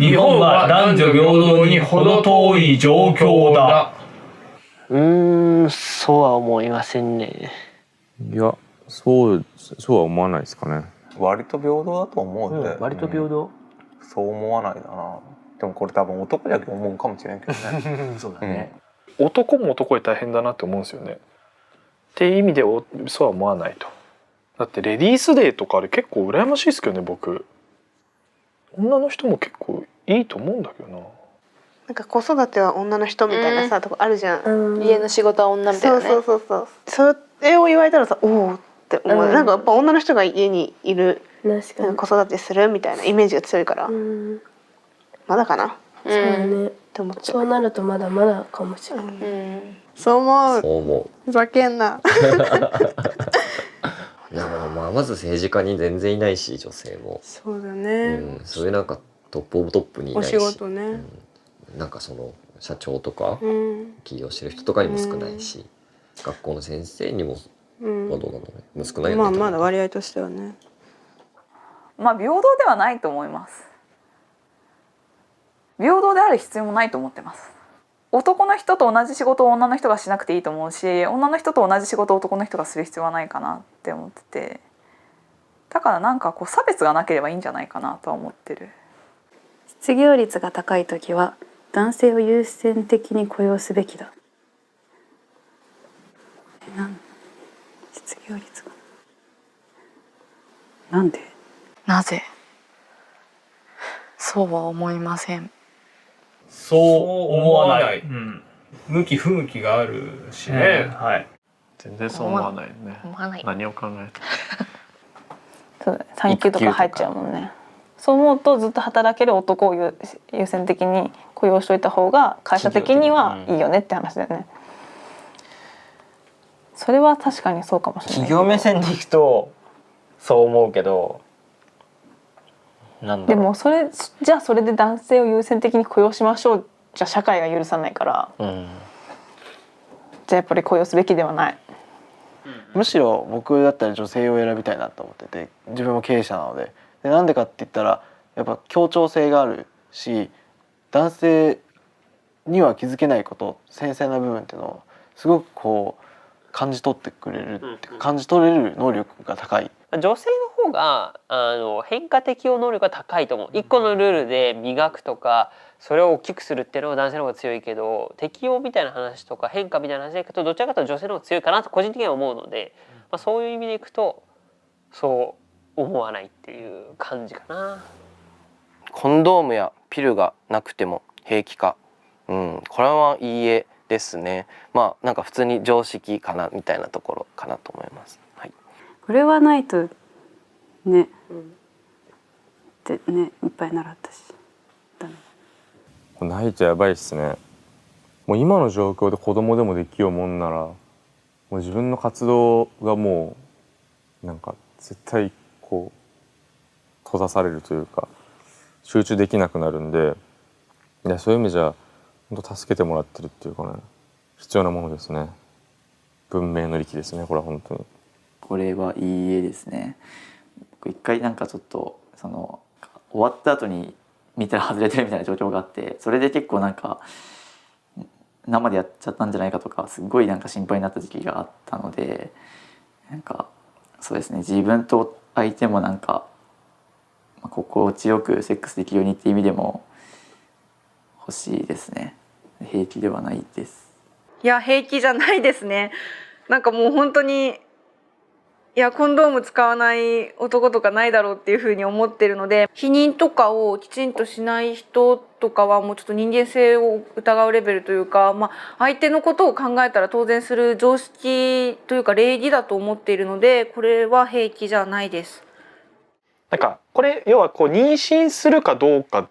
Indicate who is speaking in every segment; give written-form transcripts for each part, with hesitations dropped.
Speaker 1: 日本は男女平等に程遠い状況だ。
Speaker 2: そうは思いませんね。
Speaker 3: いや、そうは思わないですかね。
Speaker 4: 割と平等だと思うんで、
Speaker 2: 割と平等、
Speaker 4: そう思わないだな。でもこれ多分男だけ思うかもしれんけどね。
Speaker 2: そうだね、
Speaker 5: 男も男で大変だなって思うんですよね。っていう意味でそうは思わないと。だってレディースデーとかあれ結構羨ましいですけどね、僕。女の人も結構いいと思うんだけどな。
Speaker 6: なんか子育ては女の人みたいなさ、とこあるじゃん。
Speaker 7: 家の仕事は女みたいなね。
Speaker 6: そうそれを言われたらさ、おおって思う、なんかやっぱ女の人が家にいる、
Speaker 7: 確かに
Speaker 6: 子育てするみたいなイメージが強いから、まだかな、
Speaker 7: そうだね。
Speaker 6: って思っちゃう。
Speaker 7: そうなるとまだまだかもしれない。
Speaker 6: そう思う。
Speaker 8: そう思
Speaker 6: ふざけんな。
Speaker 8: う。だからまず政治家に全然いないし、女性も。
Speaker 6: そうだね。
Speaker 8: そういうなんかトップオブトップにいないし。
Speaker 6: お仕事ね。
Speaker 8: なんかその社長とか、起業してる人とかにも少ないし、学校の先生にも、どうなのね、少ないよね。
Speaker 6: まだ割合としてはね。
Speaker 9: 平等ではないと思います。平等である必要もないと思ってます。男の人と同じ仕事を女の人がしなくていいと思うし、女の人と同じ仕事を男の人がする必要はないかなって思ってて、だからなんか差別がなければいいんじゃないかなとは思ってる。
Speaker 10: 失業率が高い時は男性を優先的に雇用すべきだ。失業率がなんで？
Speaker 7: なぜ？そうは思いません。
Speaker 1: そう思わない。向き不向きがあるしね。はい。
Speaker 5: 全然そう思わないね。
Speaker 7: 思わない。
Speaker 5: 何を考えて。
Speaker 11: そう産休とか入っちゃうもんね。そう思うとずっと働ける男を優先的に雇用しといた方が会社的にはいいよねって話だよね。それは確かにそうかもしれない。
Speaker 2: 企業目線でいくとそう思うけど、
Speaker 11: でもじゃあそれで男性を優先的に雇用しましょうじゃ社会が許さないから、じゃあやっぱり雇用すべきではない。
Speaker 12: むしろ僕だったら女性を選びたいなと思ってて、自分も経営者なので、なんでかって言ったらやっぱ協調性があるし、男性には気づけないこと、繊細な部分っていうのをすごく感じ取ってくれる、感じ取れる能力が高い。
Speaker 2: 女性の方が変化適応能力が高いと思う。一個のルールで磨くとかそれを大きくするっていうのは男性の方が強いけど、適応みたいな話とか変化みたいな話でいくとどちらかというと女性の方が強いかなと個人的には思うので、そういう意味でいくとそう思わないっていう感じかな。
Speaker 13: コンドームやピルがなくても平気か、これはいいえですね。なんか普通に常識かなみたいなところかなと思います。はい、
Speaker 10: これはないとね、ってねいっぱい習ったし。
Speaker 3: ないとやばいっすね。もう今の状況で子供でもできようもんなら、もう自分の活動がもうなんか絶対閉ざされるというか集中できなくなるんで、そういう意味じゃ本当助けてもらってるっていうかね、必要なものですね。文明の利器ですね、これは本当に。
Speaker 14: これはいいえですね。僕一回なんかちょっと終わった後に見たら外れてるみたいな状況があって、それで結構なんか生でやっちゃったんじゃないかとかすごいなんか心配になった時期があったので、なんかそうですね、自分と相手もなんか心地よくセックスできるようにっていう意味でも欲しいですね。平気ではないです。
Speaker 6: いや平気じゃないですね。なんかもう本当にコンドーム使わない男とかないだろうっていうふうに思ってるので、避妊とかをきちんとしない人とかはもうちょっと人間性を疑うレベルというか、相手のことを考えたら当然する常識というか礼儀だと思っているので、これは平気じゃないです。
Speaker 5: なんかこれ要は妊娠するかどうか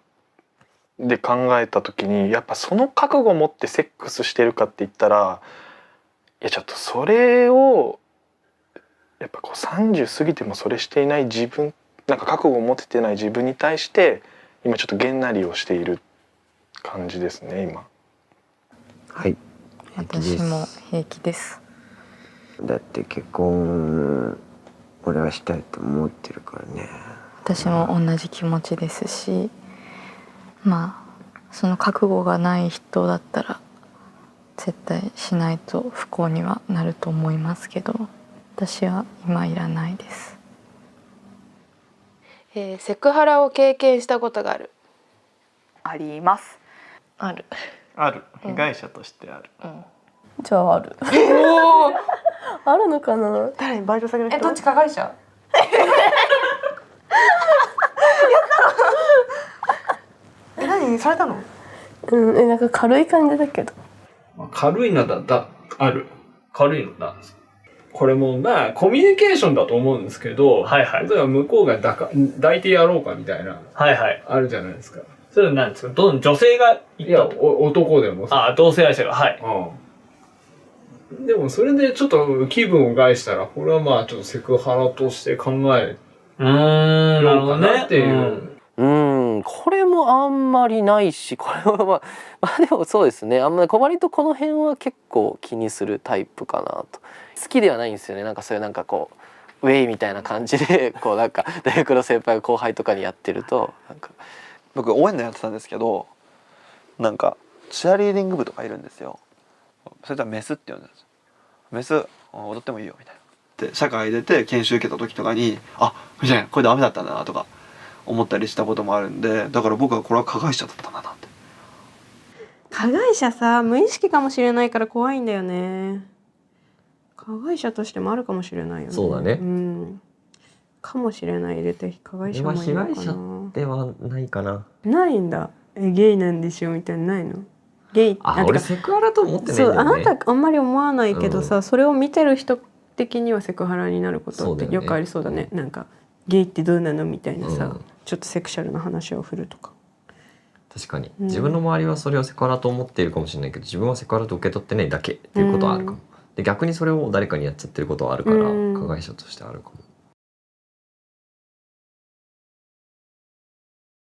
Speaker 5: で考えた時に、やっぱその覚悟を持ってセックスしてるかって言ったら、ちょっとそれをやっぱ30過ぎてもそれしていない自分、なんか覚悟を持ててない自分に対して今ちょっとげんなりをしている感じですね今。
Speaker 15: はい、
Speaker 7: 私も平気です。
Speaker 15: だって結婚俺はしたいと思ってるからね。
Speaker 7: 私も同じ気持ちですし、まあその覚悟がない人だったら絶対しないと不幸にはなると思いますけど、私は今いらないです。
Speaker 16: セクハラを経験したことがある。
Speaker 9: あります。
Speaker 11: ある。
Speaker 5: ある。被害者としてある。
Speaker 11: じゃあある。あるのかな。
Speaker 16: 誰にバイト先の人？どっち加害者？何されたの？
Speaker 11: なんか軽い感じだけど。
Speaker 1: 軽いのだある。軽いのだ。これもまあコミュニケーションだと思うんですけど、はいはい、例えば向こうが抱いてやろうかみたいな、はいはい、あるじゃないですか。
Speaker 17: それは何ですか？女性が
Speaker 1: いや男でも
Speaker 17: さ、同性愛者が、はい。
Speaker 1: でもそれでちょっと気分を害したら、これはまあちょっとセクハラとして考え
Speaker 17: なるほどね
Speaker 1: っていう。
Speaker 13: これもあんまりないし、これはまあでもそうですね。あんまり割とこの辺は結構気にするタイプかなと。好きではないんですよね。なんかそういうなんかこうウェイみたいな感じでこうなんか大学の先輩が後輩とかにやってるとなんか
Speaker 12: 僕応援団やってたんですけど、なんかチアリーディング部とかいるんですよ。それとはメスって呼んでるんですよ。メス踊ってもいいよみたいな。で社会出て研修受けた時とかにみたいなこれダメだったんだなとか思ったりしたこともあるんで、だから僕はこれは加害者だったんだなって。
Speaker 16: 加害者さ、無意識かもしれないから怖いんだよね。加害者としてもあるかもしれないよね。
Speaker 8: そうだね。
Speaker 16: かもしれない入れて加害者もいるのかな。
Speaker 8: 被害者ではないかな。
Speaker 16: ないんだ。ゲイなんでしょみたいなないの？ゲイ。
Speaker 8: 俺セクハラと思ってないんだよね。
Speaker 16: そう、あなたあんまり思わないけどさ、それを見てる人的にはセクハラになることってよくありそうだね。なんかゲイってどうなのみたいなさ、ちょっとセクシャルな話を振るとか。
Speaker 8: 確かに自分の周りはそれをセクハラと思っているかもしれないけど、自分はセクハラと受け取ってないだけっていうことはあるかも。で逆にそれを誰かにやっちゃってることはあるから、加害者としてあるかも。